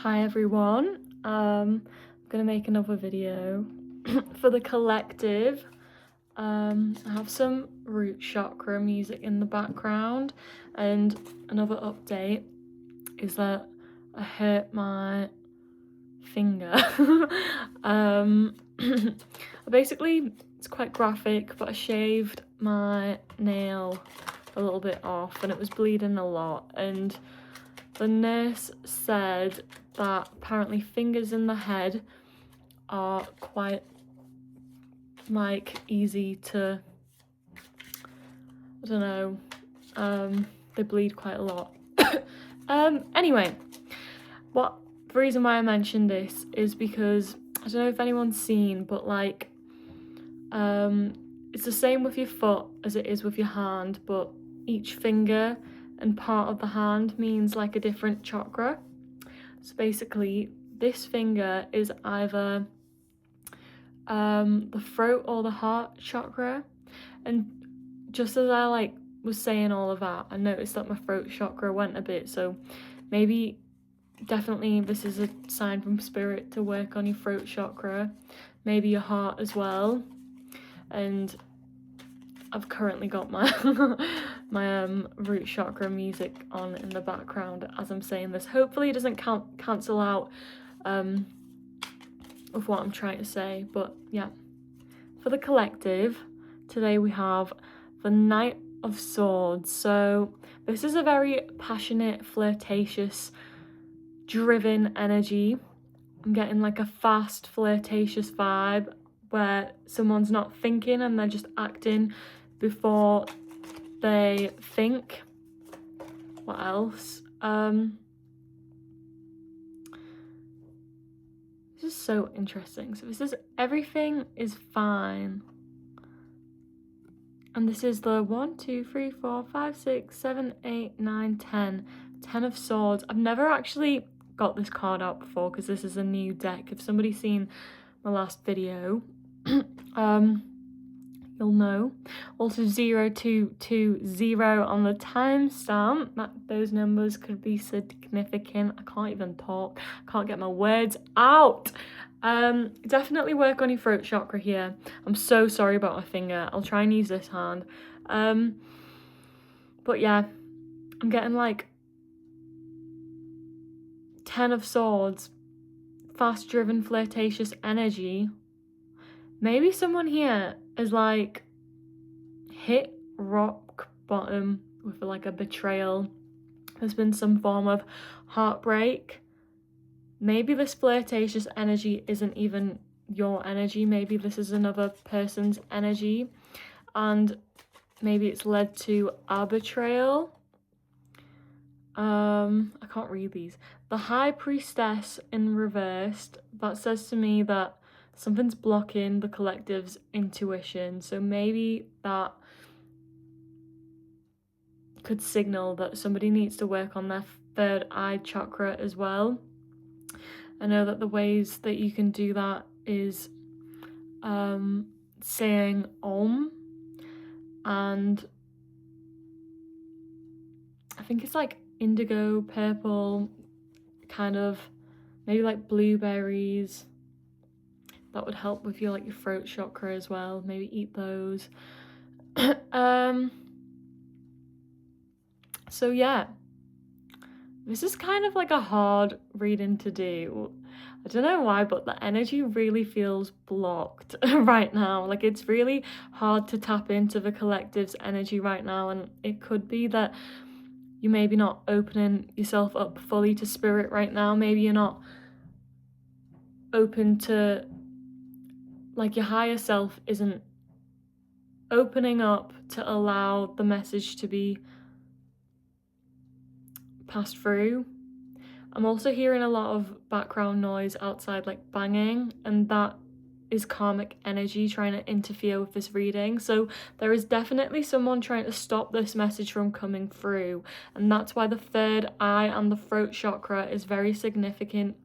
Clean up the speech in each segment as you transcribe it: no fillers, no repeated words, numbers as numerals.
Hi everyone, I'm gonna make another video for the collective. I have some root chakra music in the background, and another update is that I hurt my finger. Basically, it's quite graphic, but I shaved my nail a little bit off and it was bleeding a lot, and the nurse said that apparently fingers in the head are quite easy to, I don't know, they bleed quite a lot. Anyway, the reason why I mentioned this is because I don't know if anyone's seen, but it's the same with your foot as it is with your hand, but each finger and part of the hand means like a different chakra. So basically, this finger is either the throat or the heart chakra. And just as I was saying all of that, I noticed that my throat chakra went a bit, so maybe definitely this is a sign from spirit to work on your throat chakra, maybe your heart as well. And I've currently got my my root chakra music on in the background as I'm saying this. Hopefully it doesn't cancel out of what I'm trying to say, but yeah. For the collective, today we have the Knight of Swords. So this is a very passionate, flirtatious, driven energy. I'm getting like a fast, flirtatious vibe where someone's not thinking and they're just acting before they think. What else? This is so interesting. So this is everything is fine. And this is the 1, 2, 3, 4, 5, 6, 7, 8, 9, 10. 10 of Swords. I've never actually got this card out before because this is a new deck. If somebody's seen my last video, you'll know. Also 0220 on the timestamp. Those numbers could be significant. I can't even talk. I can't get my words out. Definitely work on your throat chakra here. I'm so sorry about my finger. I'll try and use this hand. But yeah, I'm getting like 10 of Swords, fast driven, flirtatious energy. Maybe someone here is like hit rock bottom with like a betrayal. There's been some form of heartbreak. Maybe this flirtatious energy isn't even your energy. Maybe this is another person's energy, and maybe it's led to a betrayal. I can't read these. The High Priestess in reversed, that says to me that something's blocking the collective's intuition. So maybe that could signal that somebody needs to work on their third eye chakra as well. I know that the ways that you can do that is saying Om, and I think it's like indigo, purple, kind of maybe like blueberries. That would help with your your throat chakra as well. Maybe eat those. So yeah, this is kind of like a hard reading to do. I don't know why, but the energy really feels blocked right now. Like, it's really hard to tap into the collective's energy right now, and it could be that you maybe not opening yourself up fully to spirit right now. Maybe you're not open to, like, your higher self isn't opening up to allow the message to be passed through. I'm also hearing a lot of background noise outside, like banging, and that is karmic energy trying to interfere with this reading. So there is definitely someone trying to stop this message from coming through, and that's why the third eye and the throat chakra is very significant,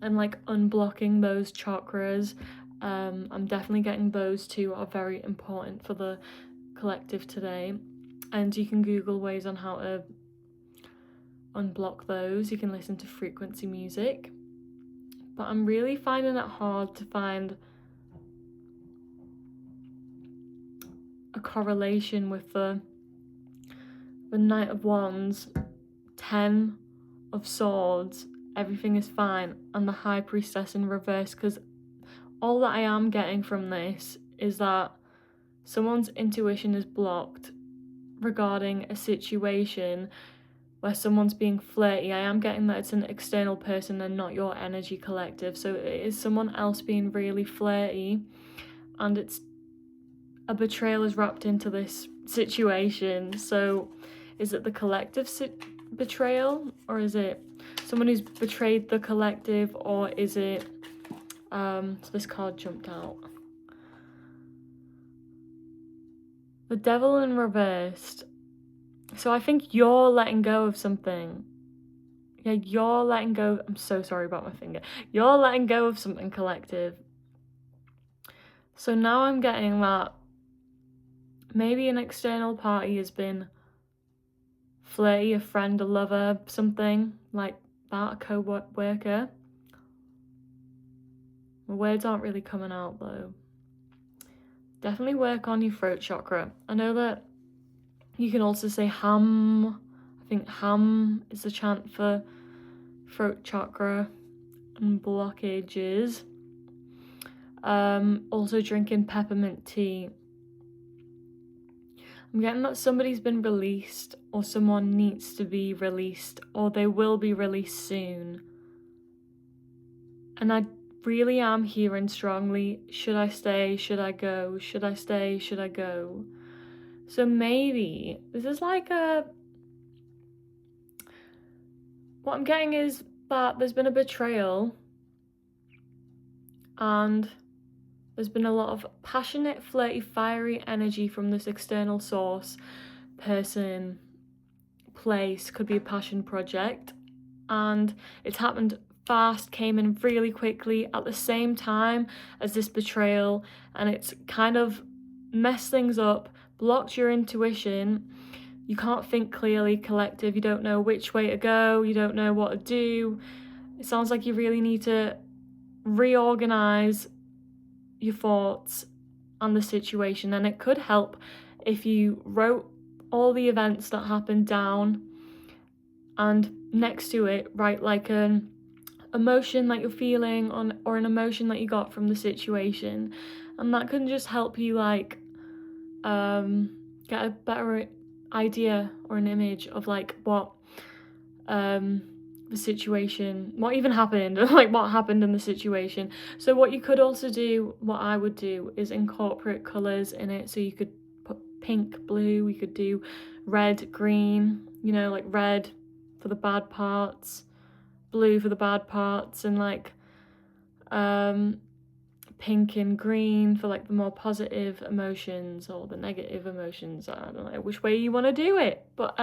and like unblocking those chakras. I'm definitely getting those two are very important for the collective today, and you can Google ways on how to unblock those. You can listen to frequency music. But I'm really finding it hard to find a correlation with the Knight of Wands, 10 of Swords, everything is fine, and the High Priestess in reverse, because all that I am getting from this is that someone's intuition is blocked regarding a situation where someone's being flirty. I am getting that it's an external person and not your energy collective. So it is someone else being really flirty, and it's a betrayal is wrapped into this situation. So is it the collective betrayal, or is it someone who's betrayed the collective, or is it so this card jumped out, the Devil in reversed. So I think you're letting go of something. Yeah, you're letting go. I'm so sorry about my finger. You're letting go of something, collective. So now I'm getting that maybe an external party has been flirty, a friend, a lover, something like that, a co-worker. The words aren't really coming out though. Definitely work on your throat chakra. I know that you can also say hum. I think hum is the chant for throat chakra and blockages. Also drinking peppermint tea. I'm getting that somebody's been released, or someone needs to be released, or they will be released soon. And I really am hearing strongly, should I stay, should I go, should I stay, should I go? So maybe this is like what I'm getting is that there's been a betrayal, and there's been a lot of passionate, flirty, fiery energy from this external source, person, place, could be a passion project, and it's happened fast, came in really quickly at the same time as this betrayal, and it's kind of messed things up, blocked your intuition. You can't think clearly, collective. You don't know which way to go. You don't know what to do. It sounds like you really need to reorganize your thoughts on the situation, and it could help if you wrote all the events that happened down, and next to it write like an emotion that you're feeling on, or an emotion that you got from the situation, and that can just help you like get a better idea or an image of like what the situation, what even happened, like what happened in the situation. So what you could also do, what I would do, is incorporate colours in it. So you could put pink, blue, you could do red, green, you know, like red for the bad parts, blue for the bad parts, and like pink and green for like the more positive emotions or the negative emotions. I don't know which way you want to do it, but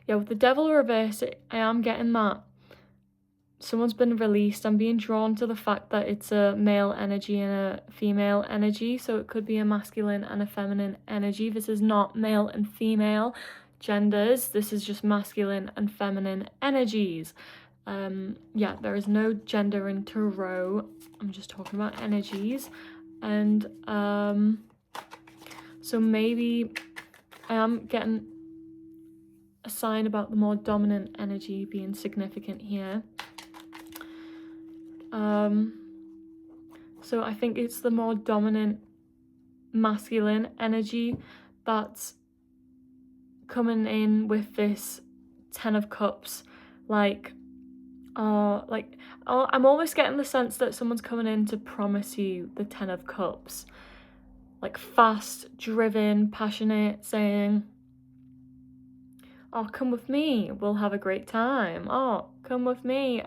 yeah, with the Devil reverse, I am getting that someone's been released. I'm being drawn to the fact that it's a male energy and a female energy, so it could be a masculine and a feminine energy. This is not male and female genders, this is just masculine and feminine energies. Yeah, there is no gender in tarot. I'm just talking about energies. And so maybe I am getting a sign about the more dominant energy being significant here. So I think it's the more dominant masculine energy that's coming in with this 10 of Cups. I'm almost getting the sense that someone's coming in to promise you the 10 of Cups. Like fast, driven, passionate, saying, oh, come with me, we'll have a great time. Oh, come with me,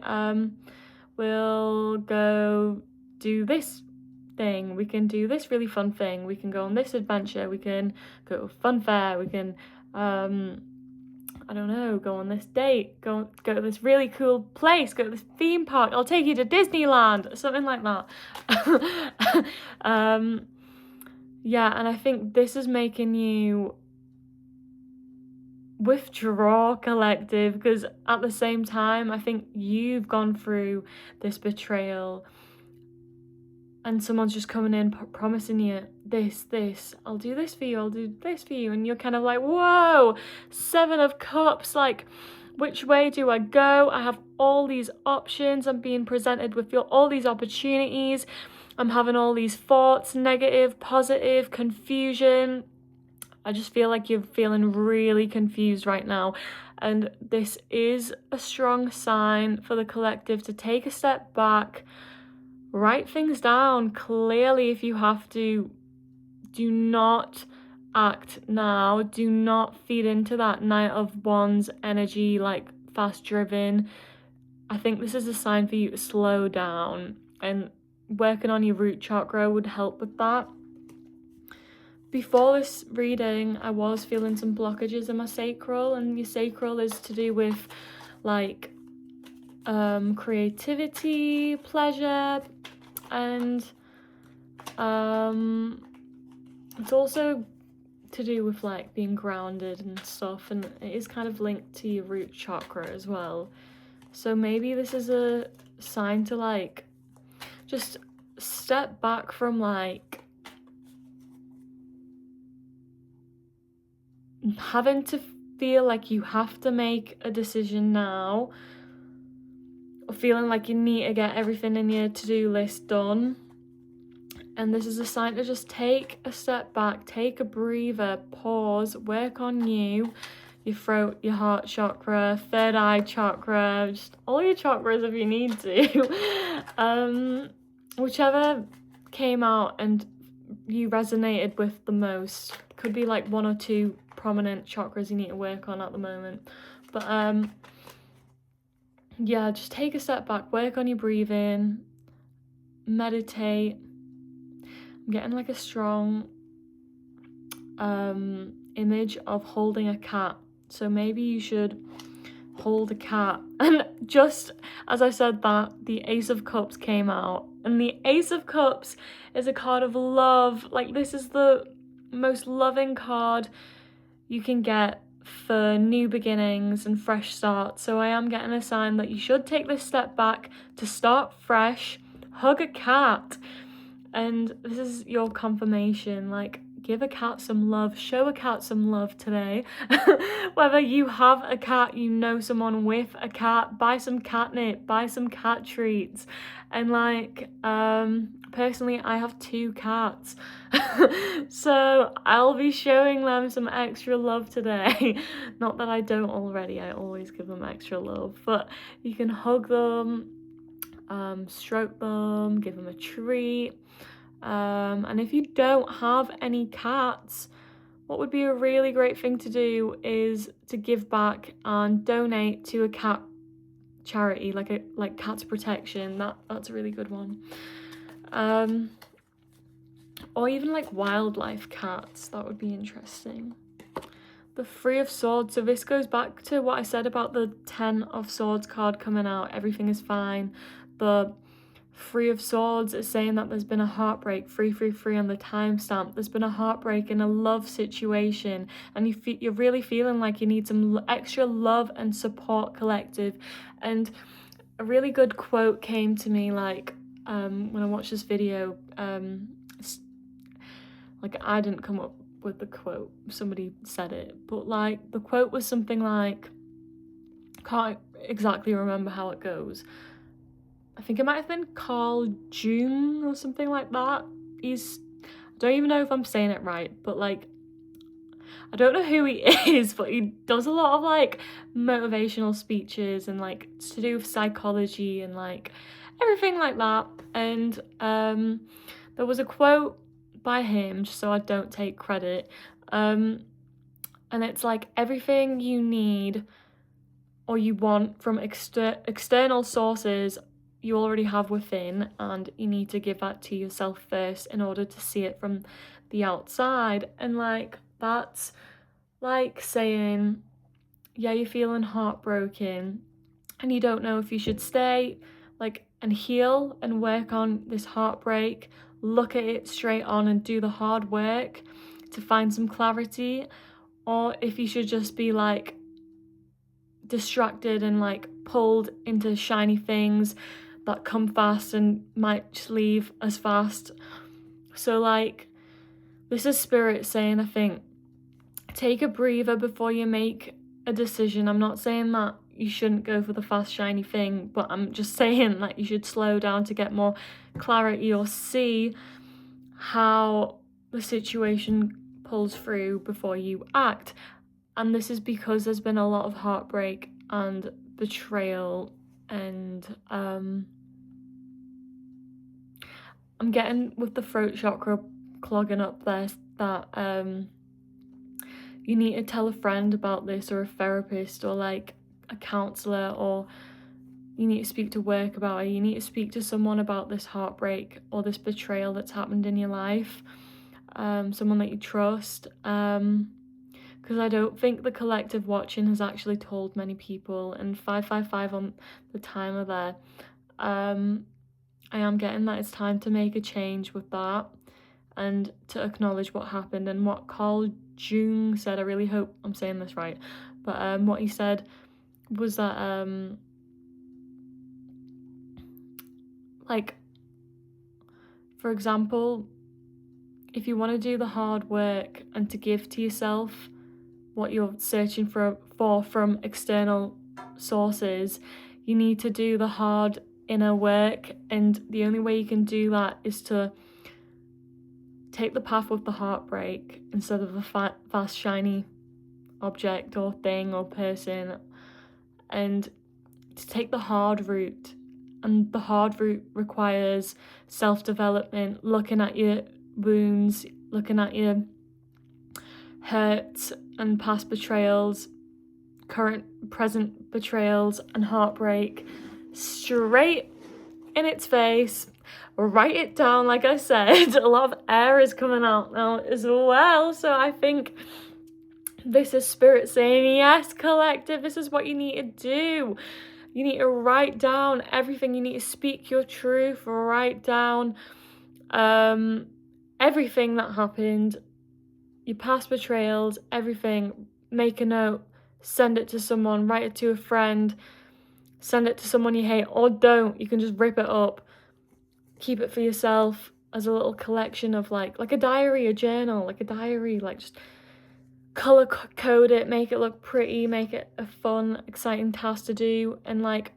we'll go do this thing. We can do this really fun thing. We can go on this adventure. We can go to a fun fair. We can, I don't know, go on this date. Go to this really cool place. Go to this theme park. I'll take you to Disneyland. Something like that. Yeah, and I think this is making you withdraw, collective, because at the same time, I think you've gone through this betrayal and someone's just coming in promising you this, I'll do this for you, I'll do this for you, and you're kind of like, whoa, 7 of Cups, like, which way do I go? I have all these options, I'm being presented with all these opportunities, I'm having all these thoughts, negative, positive, confusion. I just feel like you're feeling really confused right now, and this is a strong sign for the collective to take a step back, write things down clearly if you have to. Do not act now. Do not feed into that Knight of Wands energy, like fast driven. I think this is a sign for you to slow down, and working on your root chakra would help with that. Before this reading, I was feeling some blockages in my sacral, and your sacral is to do with like creativity, pleasure, and it's also to do with like being grounded and stuff, and it is kind of linked to your root chakra as well. So maybe this is a sign to like just step back from like having to feel like you have to make a decision now, or feeling like you need to get everything in your to-do list done. And this is a sign to just take a step back, take a breather, pause, work on you, your throat, your heart chakra, third eye chakra, just all your chakras if you need to. Whichever came out and you resonated with the most. Could be like 1 or 2 prominent chakras you need to work on at the moment. But yeah, just take a step back, work on your breathing, meditate. I'm getting like a strong image of holding a cat. So maybe you should hold a cat. And just as I said that, the Ace of Cups came out. And the Ace of Cups is a card of love. Like, this is the most loving card you can get for new beginnings and fresh starts. So I am getting a sign that you should take this step back to start fresh, hug a cat. And this is your confirmation, like, give a cat some love, show a cat some love today. Whether you have a cat, you know someone with a cat, buy some catnip, buy some cat treats. And like, personally, I have 2 cats. So I'll be showing them some extra love today. Not that I don't already, I always give them extra love, but you can hug them, stroke them, give them a treat. And if you don't have any cats, what would be a really great thing to do is to give back and donate to a cat charity, like Cats Protection. That's a really good one. Or even like wildlife cats, that would be interesting. The 3 of Swords, so this goes back to what I said about the 10 of Swords card coming out, everything is fine. The 3 of Swords is saying that there's been a heartbreak, 333 on the timestamp. There's been a heartbreak in a love situation, and you're really feeling like you need some extra love and support, collective. And a really good quote came to me, like, when I watched this video, like, I didn't come up with the quote, somebody said it, but like, the quote was something like, can't exactly remember how it goes. I think it might have been Carl Jung or something like that. I don't even know if I'm saying it right, but like, I don't know who he is, but he does a lot of like motivational speeches and like it's to do with psychology and like everything like that. And there was a quote by him, just so I don't take credit, and it's like, everything you need or you want from external sources you already have within, and you need to give that to yourself first in order to see it from the outside. And like, that's like saying, yeah, you're feeling heartbroken and you don't know if you should stay like and heal and work on this heartbreak, look at it straight on and do the hard work to find some clarity, or if you should just be like distracted and like pulled into shiny things that come fast and might just leave as fast. So like, this is spirit saying, I think, take a breather before you make a decision. I'm not saying that you shouldn't go for the fast shiny thing, but I'm just saying that you should slow down to get more clarity or see how the situation pulls through before you act. And this is because there's been a lot of heartbreak and betrayal, and I'm getting with the throat chakra clogging up there that you need to tell a friend about this, or a therapist, or like a counsellor, or you need to speak to work about it. You need to speak to someone about this heartbreak or this betrayal that's happened in your life, someone that you trust, because I don't think the collective watching has actually told many people. And 555 on the timer there, I am getting that it's time to make a change with that and to acknowledge what happened. And what Carl Jung said, I really hope I'm saying this right, but what he said was that like, for example, if you want to do the hard work and to give to yourself what you're searching for from external sources, you need to do the hard inner work. And the only way you can do that is to take the path with the heartbreak instead of the fast shiny object or thing or person, and to take the hard route. And the hard route requires self-development, looking at your wounds, looking at your hurts and past betrayals, present betrayals and heartbreak straight in its face. Write it down. Like I said, a lot of air is coming out now as well, so I think this is spirit saying, yes, collective, this is what you need to do. You need to write down everything. You need to speak your truth. Write down everything that happened, your past betrayals, everything. Make a note, send it to someone, write it to a friend, send it to someone you hate, or don't. You can just rip it up, keep it for yourself as a little collection of like a diary, a journal, like a diary, like just color code it, make it look pretty, make it a fun, exciting task to do. And like,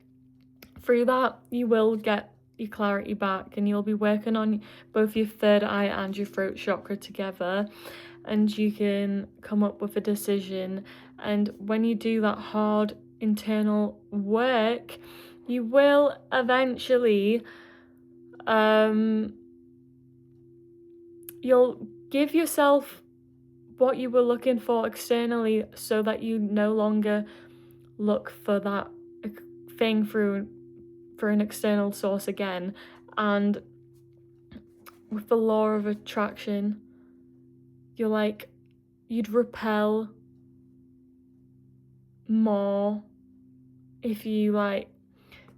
through that, you will get your clarity back, and you'll be working on both your third eye and your throat chakra together, and you can come up with a decision. And when you do that hard internal work, you will eventually you'll give yourself what you were looking for externally, so that you no longer look for that thing for an external source again. And with the law of attraction, you'd repel more if you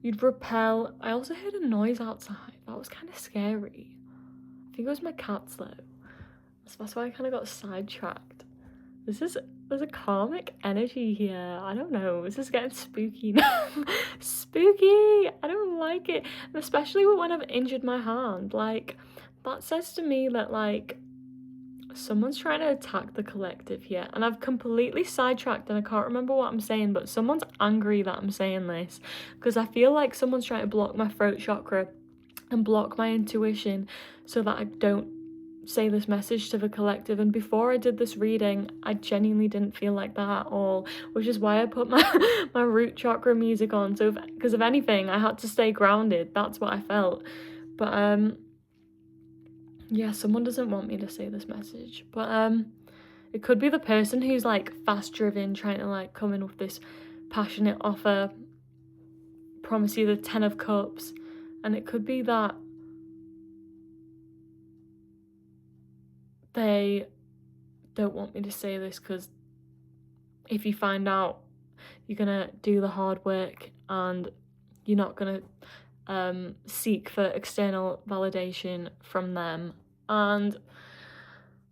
you'd repel. I also heard a noise outside that was kind of scary. I think it was my cats though. So that's why I kind of got sidetracked. There's a karmic energy here. I don't know. This is getting spooky now. Spooky! I don't like it. And especially when I've injured my hand. Like, that says to me that, like, someone's trying to attack the collective here. And I've completely sidetracked and I can't remember what I'm saying, but someone's angry that I'm saying this. Because I feel like someone's trying to block my throat chakra and block my intuition so that I don't say this message to the collective. And before I did this reading, I genuinely didn't feel like that at all, which is why I put my root chakra music on. So because of anything, I had to stay grounded. That's what I felt. But yeah, someone doesn't want me to say this message, but it could be the person who's like fast driven, trying to like come in with this passionate offer, promise you the 10 of cups, and it could be that they don't want me to say this, because if you find out, you're gonna do the hard work and you're not gonna seek for external validation from them. And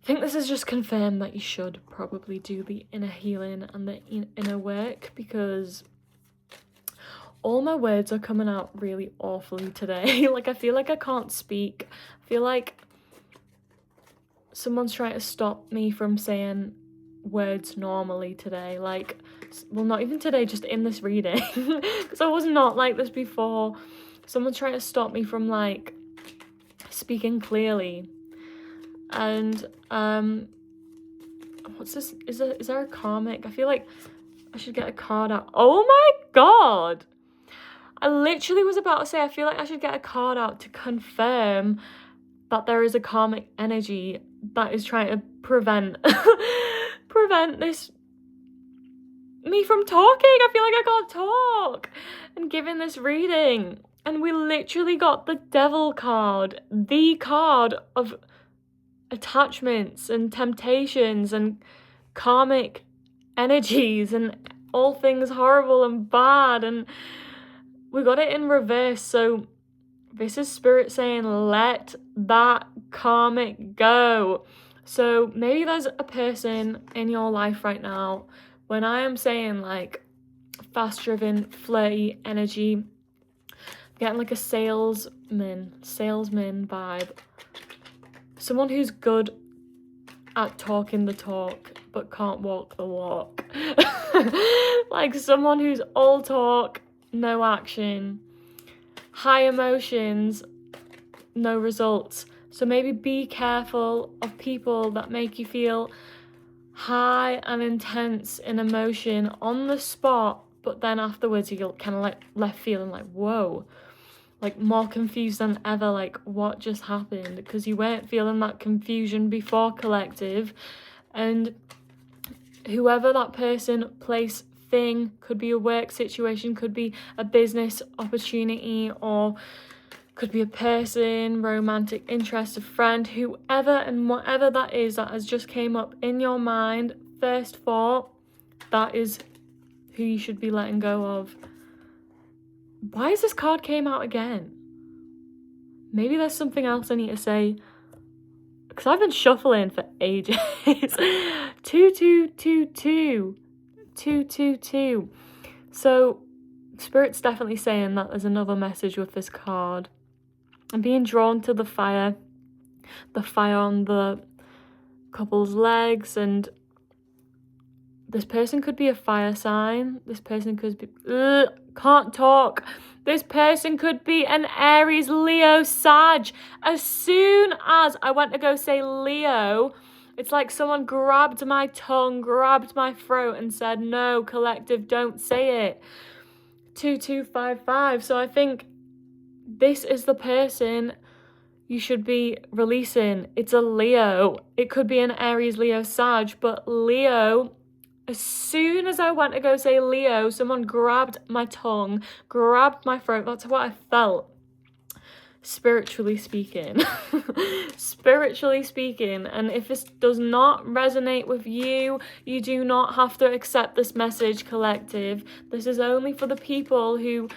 I think this has just confirmed that you should probably do the inner healing and the inner work, because all my words are coming out really awfully today. Like, I feel like I can't speak. I feel like someone's trying to stop me from saying words normally today. Like, well, not even today, just in this reading, because I was not like this before. Someone's trying to stop me from, like, speaking clearly. And what's this? Is there a karmic? I feel like I should get a card out. Oh my god, I literally was about to say I feel like I should get a card out to confirm that there is a karmic energy that is trying to prevent this me from talking. I feel like I can't talk and giving this reading. And we literally got the devil card, the card of attachments and temptations and karmic energies and all things horrible and bad, and we got it in reverse. So this is spirit saying, let that karmic go. So maybe there's a person in your life right now, when I am saying like fast driven flirty energy, I'm getting like a salesman vibe. Someone who's good at talking the talk but can't walk the walk. Like someone who's all talk, no action, high emotions, no results. So maybe be careful of people that make you feel high and intense in emotion on the spot, but then afterwards you're kind of like left feeling like, whoa, like more confused than ever, like what just happened, because you weren't feeling that confusion before, collective. And whoever that person, place, thing, could be a work situation, could be a business opportunity, or could be a person, romantic interest, a friend, whoever and whatever that is that has just came up in your mind, first thought, that is who you should be letting go of. Why is this card came out again? Maybe there's something else I need to say, because I've been shuffling for ages. 2222. 222. So Spirit's definitely saying that there's another message with this card. I'm being drawn to the fire on the couple's legs, and this person could be a fire sign. This person could be... can't talk. This person could be an Aries, Leo, Sag. As soon as I went to go say Leo, it's like someone grabbed my tongue, grabbed my throat and said, no, collective, don't say it. 2255. So I think this is the person you should be releasing. It's a Leo. It could be an Aries, Leo, Sag, but Leo, as soon as I went to go say Leo, someone grabbed my tongue, grabbed my throat. That's what I felt. Spiritually speaking. Spiritually speaking. And if this does not resonate with you, you do not have to accept this message, collective. This is only for the people who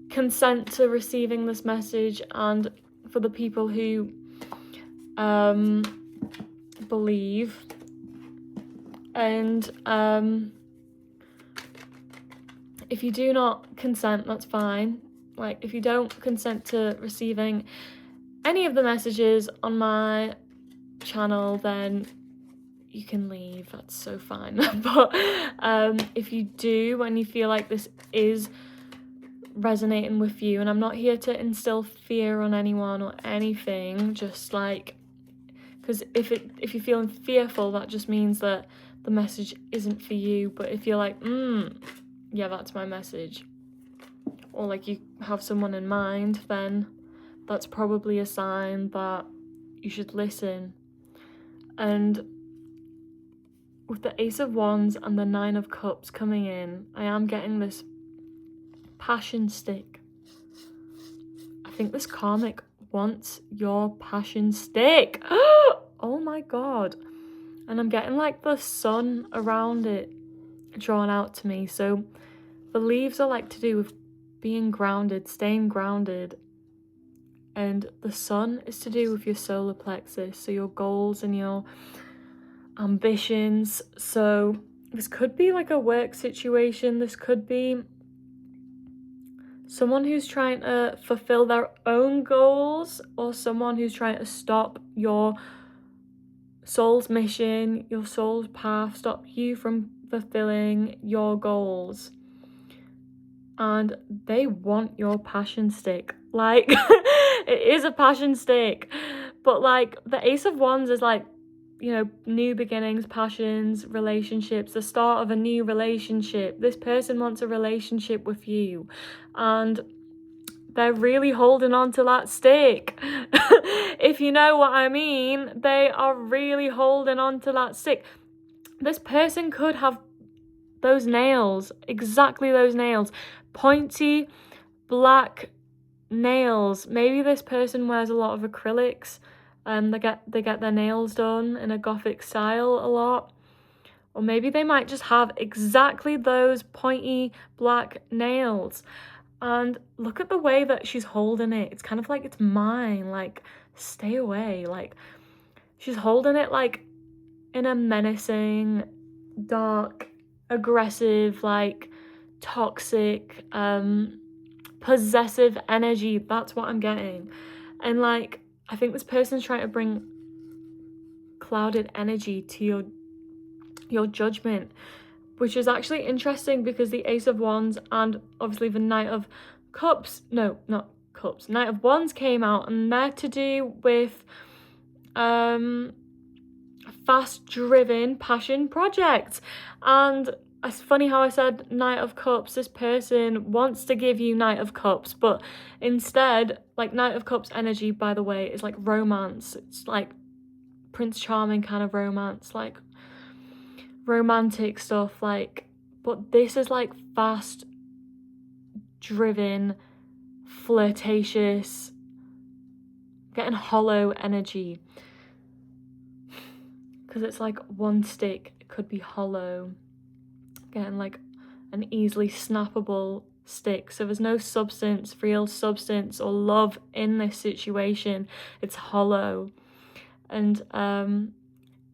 consent to receiving this message, and for the people who believe. And if you do not consent, that's fine. Like, if you don't consent to receiving any of the messages on my channel, then you can leave. That's so fine. But if you do, and you feel like this is resonating with you, and I'm not here to instill fear on anyone or anything, just like, because if you're feeling fearful, that just means that the message isn't for you. But if you're like, yeah, that's my message, or like you have someone in mind, then that's probably a sign that you should listen. And with the Ace of Wands and the Nine of Cups coming in, I am getting this passion stick. I think this karmic wants your passion stick. Oh my god. And I'm getting like the sun around it drawn out to me. So the leaves are like to do with being grounded, staying grounded. And the sun is to do with your solar plexus, so your goals and your ambitions. So this could be like a work situation. This could be someone who's trying to fulfill their own goals, or someone who's trying to stop your soul's mission, your soul's path, stop you from fulfilling your goals. And they want your passion stick. Like, it is a passion stick. But like, the Ace of Wands is like, you know, new beginnings, passions, relationships, the start of a new relationship. This person wants a relationship with you. And they're really holding on to that stick. If you know what I mean, they are really holding on to that stick. This person could have those nails, exactly those nails, pointy black nails. Maybe this person wears a lot of acrylics. They get their nails done in a gothic style a lot. Or maybe they might just have exactly those pointy black nails. And look at the way that she's holding it. It's kind of like, it's mine. Like, stay away. Like, she's holding it like in a menacing, dark, aggressive, like toxic, possessive energy. That's what I'm getting. And like, I think this person's trying to bring clouded energy to your judgment, which is actually interesting because the Ace of Wands and obviously the Knight of Cups, no, not Cups, Knight of Wands came out, and they're to do with fast-driven passion projects. And it's funny how I said Knight of Cups. This person wants to give you Knight of Cups, but instead, like, Knight of Cups energy, by the way, is like romance. It's like Prince Charming kind of romance, like romantic stuff, like, but this is like fast driven, flirtatious, getting hollow energy, because it's like one stick, it could be hollow, getting like an easily snappable stick. So there's no substance, real substance or love in this situation. It's hollow. And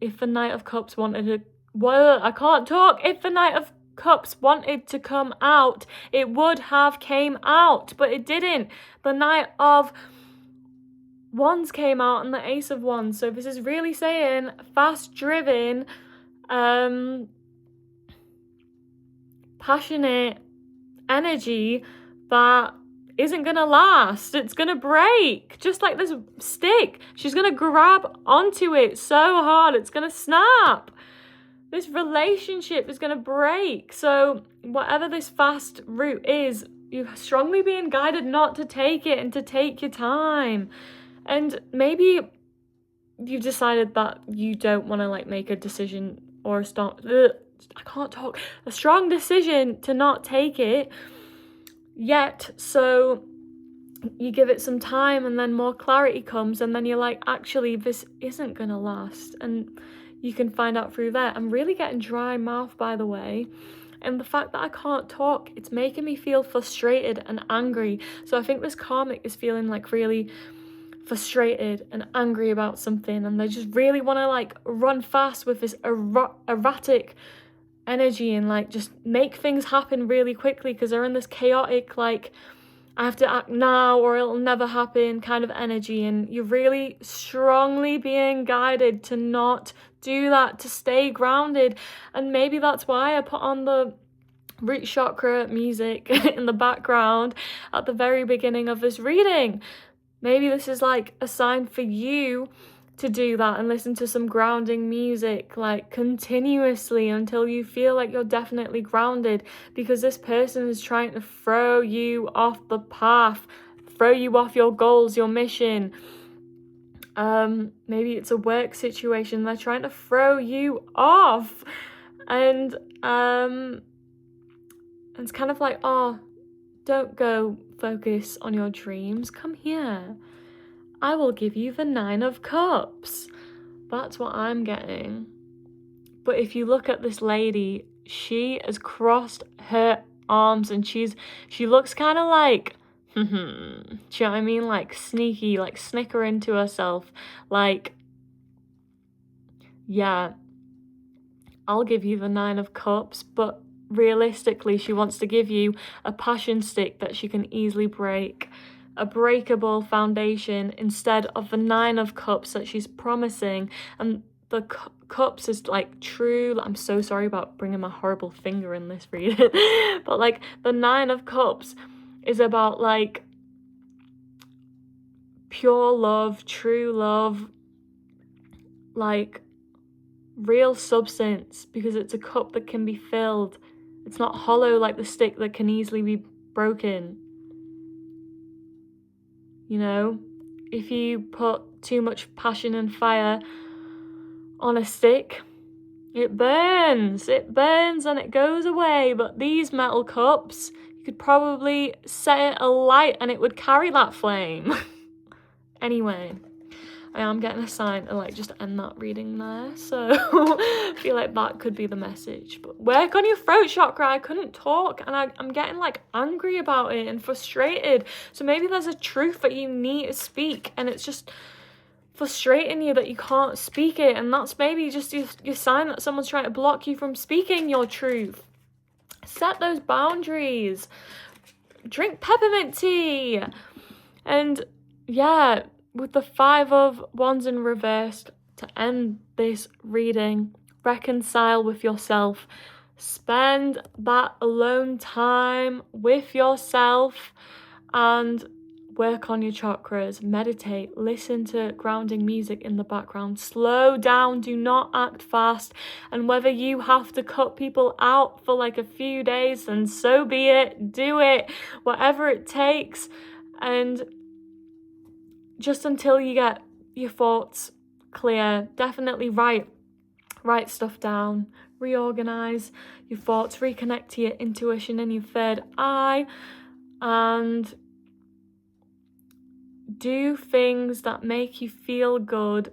if the Knight of Cups wanted to, well, I can't talk. If the Knight of Cups wanted to come out, it would have came out, but it didn't. The Knight of Wands came out and the Ace of Wands. So this is really saying fast-driven, passionate energy that isn't gonna last. It's gonna break, just like this stick. She's gonna grab onto it so hard it's gonna snap. This relationship is gonna break. So whatever this fast route is, you're strongly being guided not to take it and to take your time. And maybe you've decided that you don't want to like make a decision or a strong decision to not take it yet. So you give it some time, and then more clarity comes, and then you're like, actually, this isn't gonna last. And you can find out through that. I'm really getting dry mouth, by the way. And the fact that I can't talk, it's making me feel frustrated and angry. So I think this karmic is feeling like really frustrated and angry about something, and they just really want to like run fast with this erratic energy and like just make things happen really quickly, because they're in this chaotic, like, I have to act now or it'll never happen kind of energy. And you're really strongly being guided to not do that, to stay grounded. And maybe that's why I put on the root chakra music in the background at the very beginning of this reading. Maybe this is like a sign for you to do that and listen to some grounding music like continuously until you feel like you're definitely grounded, because this person is trying to throw you off the path, throw you off your goals, your mission. Maybe it's a work situation. They're trying to throw you off, and it's kind of like, oh, don't go focus on your dreams. Come here. I will give you the 9 of Cups. That's what I'm getting. But if you look at this lady, she has crossed her arms, and she looks kind of like Do you know what I mean? Like sneaky, like snickering to herself. Like, yeah, I'll give you the 9 of Cups, but realistically, she wants to give you a passion stick that she can easily break. A breakable foundation instead of the 9 of Cups that she's promising. And the Cups is like true. I'm so sorry about bringing my horrible finger in this reading. But like the 9 of Cups is about like pure love, true love, like real substance, because it's a cup that can be filled. It's not hollow like the stick that can easily be broken. You know, if you put too much passion and fire on a stick, it burns and it goes away. But these metal cups, you could probably set it alight and it would carry that flame. Anyway, I am getting a sign to like just end that reading there, so I feel like that could be the message. But work on your throat chakra. I couldn't talk and I'm getting like angry about it and frustrated. So maybe there's a truth that you need to speak and it's just frustrating you that you can't speak it, and that's maybe just your sign that someone's trying to block you from speaking your truth. Set those boundaries. Drink peppermint tea. And yeah, with the 5 of Wands in reversed, to end this reading, reconcile with yourself. Spend that alone time with yourself and work on your chakras. Meditate, listen to grounding music in the background. Slow down, do not act fast. And whether you have to cut people out for like a few days, then so be it. Do it, whatever it takes. And just until you get your thoughts clear, definitely write stuff down, reorganize your thoughts, reconnect to your intuition and your third eye, and do things that make you feel good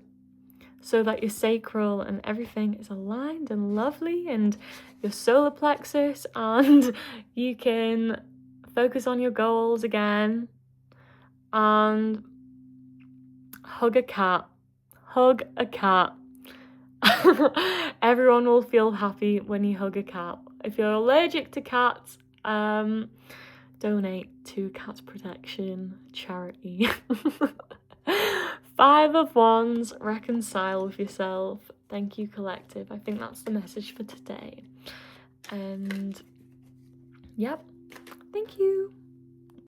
so that your sacral and everything is aligned and lovely, and your solar plexus, and you can focus on your goals again. And hug a cat. Everyone will feel happy when you hug a cat. If you're allergic to cats, donate to Cat Protection charity. 5 of Wands, reconcile with yourself. Thank you, collective. I think that's the message for today. And yep, thank you.